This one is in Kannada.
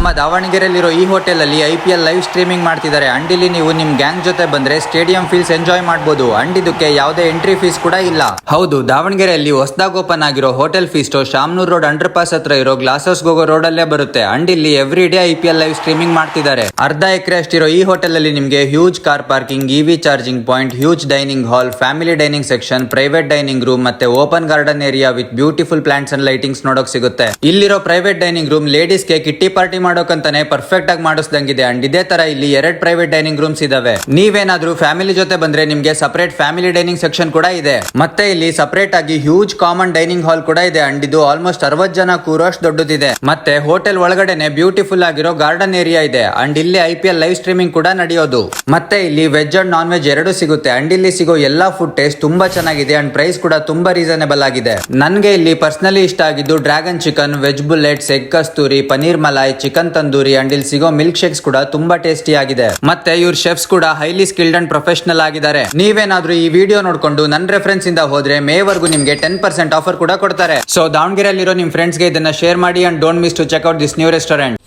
ನಮ್ಮ ದಾವಣಗೆರೆಯಲ್ಲಿರೋ ಈ ಹೋಟೆಲ್ ಅಲ್ಲಿ IPL ಲೈವ್ ಸ್ಟ್ರೀಮಿಂಗ್ ಮಾಡ್ತಿದ್ದಾರೆ. ಅಂಡ್ ಇಲ್ಲಿ ನೀವು ನಿಮ್ ಗ್ಯಾಂಗ್ ಜೊತೆ ಬಂದ್ರೆ ಸ್ಟೇಡಿಯಂ ಫೀಲ್ಸ್ ಎಂಜಾಯ್ ಮಾಡಬಹುದು. ಅಂಡ್ ಇದಕ್ಕೆ ಯಾವುದೇ ಎಂಟ್ರಿ ಫೀಸ್ ಕೂಡ ಇಲ್ಲ. ಹೌದು, ದಾವಣಗೆರೆಯಲ್ಲಿ ಹೊಸದಾಗಿ ಓಪನ್ ಆಗಿರೋ hotel Feasto Shamanur road under pass ಹತ್ರ ಇರೋ ಗ್ಲಾಸ್ ಹೌಸ್ ಹೋಗೋ ರೋಡ್ ಅಲ್ಲೇ ಬರುತ್ತೆ. ಅಂಡ್ ಇಲ್ಲಿ every day IPL live streaming ಮಾಡ್ತಿದ್ದಾರೆ. ಅರ್ಧ ಎಕರೆ ಅಷ್ಟಿರೋ ಈ ಹೋಟೆಲ್ ಅಲ್ಲಿ ನಿಮ್ಗೆ huge car parking, EV charging point, huge dining hall, family dining section, private dining room ಮತ್ತೆ open garden area with beautiful plants and lightings ನೋಡೋಕ್ ಸಿಗುತ್ತೆ. ಇಲ್ಲಿರೋ ಪ್ರೈವೇಟ್ ಡೈನಿಂಗ್ ರೂಮ್ ಲೇಡೀಸ್ ಗೆ ಕಿಟ್ಟಿ ಪಾರ್ಟಿ ಮಾಡೋಕಂತಾನೆ ಪರ್ಫೆಕ್ಟ್ ಆಗಿ ಮಾಡಿಸ್ದಂಗಿದೆ. ಅಂಡ್ ಇದೇ ತರ ಇಲ್ಲಿ 2 ಪ್ರೈವೇಟ್ ಡೈನಿಂಗ್ ರೂಮ್ಸ್ ಇದಾವೆ. ನೀವೇನಾದ್ರೂ ಫ್ಯಾಮಿಲಿ ಜೊತೆ ಬಂದ್ರೆ ನಿಮ್ಗೆ ಸಪರೇಟ್ ಫ್ಯಾಮಿಲಿ ಡೈನಿಂಗ್ ಸೆಕ್ಷನ್ ಕೂಡ ಇದೆ. ಮತ್ತೆ ಇಲ್ಲಿ ಸಪರೇಟ್ ಆಗಿ ಹ್ಯೂಜ್ ಕಾಮನ್ ಡೈನಿಂಗ್ ಹಾಲ್ ಕೂಡ ಇದೆ. ಅಂಡ್ ಇದು ಆಲ್ಮೋಸ್ಟ್ 60 ಜನ ಕೂರೋಷ್ಟು ದೊಡ್ಡದಿದೆ. ಮತ್ತೆ ಹೋಟೆಲ್ ಒಳಗಡೆನೆ ಬ್ಯೂಟಿಫುಲ್ ಆಗಿರೋ ಗಾರ್ಡನ್ ಏರಿಯಾ ಇದೆ. ಅಂಡ್ ಇಲ್ಲಿ IPL ಲೈವ್ ಸ್ಟ್ರೀಮಿಂಗ್ ಕೂಡ ನಡೆಯೋದು. ಮತ್ತೆ ಇಲ್ಲಿ ವೆಜ್ ಅಂಡ್ ನಾನ್ ವೆಜ್ ಎರಡು ಸಿಗುತ್ತೆ. ಅಂಡ್ ಇಲ್ಲಿ ಸಿಗೋ ಎಲ್ಲಾ ಫುಡ್ ಟೇಸ್ಟ್ ತುಂಬಾ ಚೆನ್ನಾಗಿದೆ. ಅಂಡ್ ಪ್ರೈಸ್ ಕೂಡ ತುಂಬಾ ರೀಸನೇಬಲ್ ಆಗಿದೆ. ನನ್ಗೆ ಇಲ್ಲಿ ಪರ್ಸನಲಿ ಇಷ್ಟ ಆಗಿದ್ದು dragon chicken, veg bullets, egg Kasturi, paneer malai, chicken tandoori and ಇಲ್ಲಿ ಸಿಗೋ ಮಿಲ್ಕ್ ಶೇಕ್ಸ್ ಕೂಡ ತುಂಬಾ ಟೇಸ್ಟಿ ಆಗಿದೆ. ಮತ್ತೆ ಇವ್ರ ಶೆಫ್ಸ್ ಕೂಡ ಹೈಲಿ ಸ್ಕಿಲ್ಡ್ ಅಂಡ್ ಪ್ರೊಫೆಷನಲ್ ಆಗಿದ್ದಾರೆ. ನೀವೇನಾದ್ರೂ ಈ ವಿಡಿಯೋ ನೋಡ್ಕೊಂಡು ನನ್ನ ರೆಫರೆನ್ಸ್ ಇಂದ ಹೋದ್ರೆ ಮೇವರೆಗೂ ನಿಮ್ಗೆ 10% ಆಫರ್ ಕೂಡ ಕೊಡ್ತಾರೆ. ಸೊ ದಾವಣಗೆರೆಯಲ್ಲಿರೋ ನಿಮ್ ಫ್ರೆಂಡ್ಸ್ ಗೆ ಇದನ್ನ ಶೇರ್ ಮಾಡಿ and don't miss to check out this new restaurant.